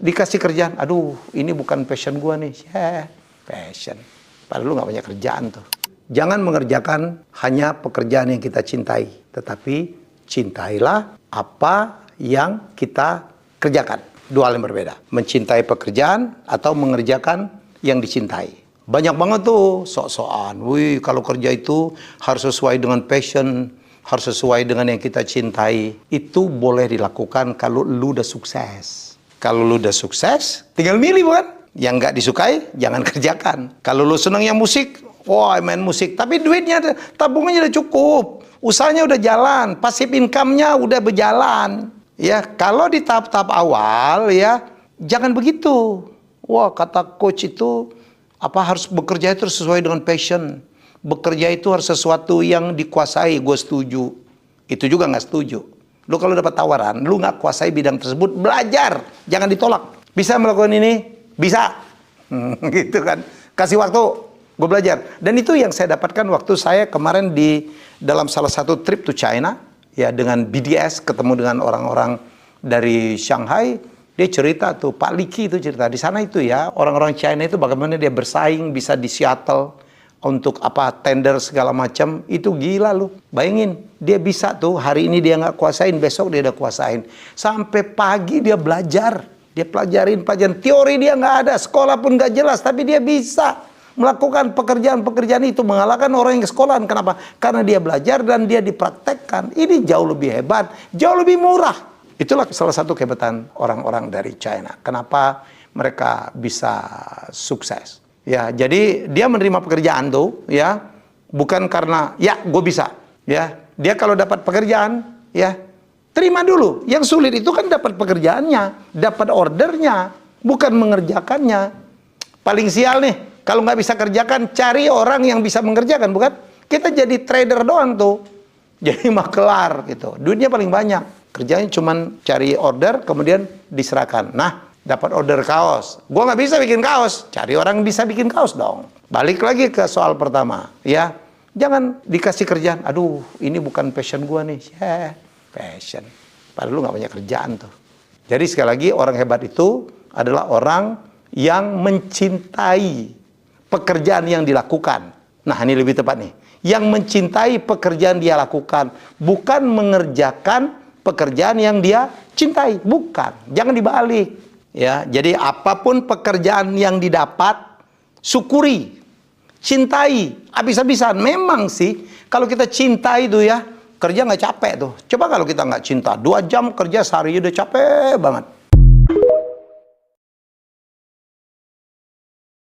dikasih kerjaan, aduh ini bukan passion gua nih. Passion. Padahal lu gak banyak kerjaan tuh. Jangan mengerjakan hanya pekerjaan yang kita cintai, tetapi cintailah apa yang kita kerjakan. Dua hal yang berbeda. Mencintai pekerjaan atau mengerjakan yang dicintai. Banyak banget tuh sok-sokan. Wih, kalau kerja itu harus sesuai dengan passion, harus sesuai dengan yang kita cintai. Itu boleh dilakukan kalau lu udah sukses. Kalau lu udah sukses, tinggal milih bukan? Yang nggak disukai, jangan kerjakan. Kalau lu seneng yang musik, wah main musik. Tapi duitnya, tabungannya udah cukup. Usahanya udah jalan, passive income-nya udah berjalan. Ya, kalau di tahap-tahap awal ya, jangan begitu. Wah, kata coach itu, harus bekerja itu sesuai dengan passion. Bekerja itu harus sesuatu yang dikuasai, gue setuju. Itu juga nggak setuju. Lu kalau dapat tawaran, lu nggak kuasai bidang tersebut, belajar. Jangan ditolak. Bisa melakukan ini? Bisa. Gitu kan. Kasih waktu, gue belajar. Dan itu yang saya dapatkan waktu saya kemarin dalam salah satu trip to China. Ya, dengan BDS, ketemu dengan orang-orang dari Shanghai. Dia cerita tuh, Pak Liki itu cerita. Di sana itu ya, orang-orang China itu bagaimana dia bersaing bisa di Seattle. Untuk tender segala macam, itu gila lu. Bayangin, dia bisa tuh, hari ini dia nggak kuasain, besok dia udah kuasain. Sampai pagi dia belajar. Dia pelajarin. Teori dia nggak ada, sekolah pun nggak jelas, tapi dia bisa melakukan pekerjaan-pekerjaan itu, mengalahkan orang yang ke sekolahan. Kenapa? Karena dia belajar dan dia dipraktekkan. Ini jauh lebih hebat, jauh lebih murah. Itulah salah satu kehebatan orang-orang dari China. Kenapa mereka bisa sukses? Ya, jadi dia menerima pekerjaan tuh, ya, bukan karena ya gue bisa, ya. Dia kalau dapat pekerjaan, ya, terima dulu. Yang sulit itu kan dapat pekerjaannya, dapat ordernya, bukan mengerjakannya. Paling sial nih, kalau nggak bisa kerjakan, cari orang yang bisa mengerjakan, bukan? Kita jadi trader doang tuh, jadi makelar gitu. Duitnya paling banyak, kerjanya cuman cari order, kemudian diserahkan. Nah, dapat order kaos. Gua nggak bisa bikin kaos. Cari orang yang bisa bikin kaos dong. Balik lagi ke soal pertama. Ya, jangan dikasih kerjaan. Aduh, ini bukan passion gua nih. Passion. Padahal lu nggak banyak kerjaan tuh. Jadi sekali lagi, orang hebat itu adalah orang yang mencintai pekerjaan yang dilakukan. Nah, ini lebih tepat nih. Yang mencintai pekerjaan dia lakukan. Bukan mengerjakan pekerjaan yang dia cintai. Bukan. Jangan dibalik. Ya, jadi apapun pekerjaan yang didapat, syukuri, cintai, habis-habisan. Memang sih, kalau kita cinta itu ya, kerja nggak capek tuh. Coba kalau kita nggak cinta, 2 jam kerja sehari udah capek banget.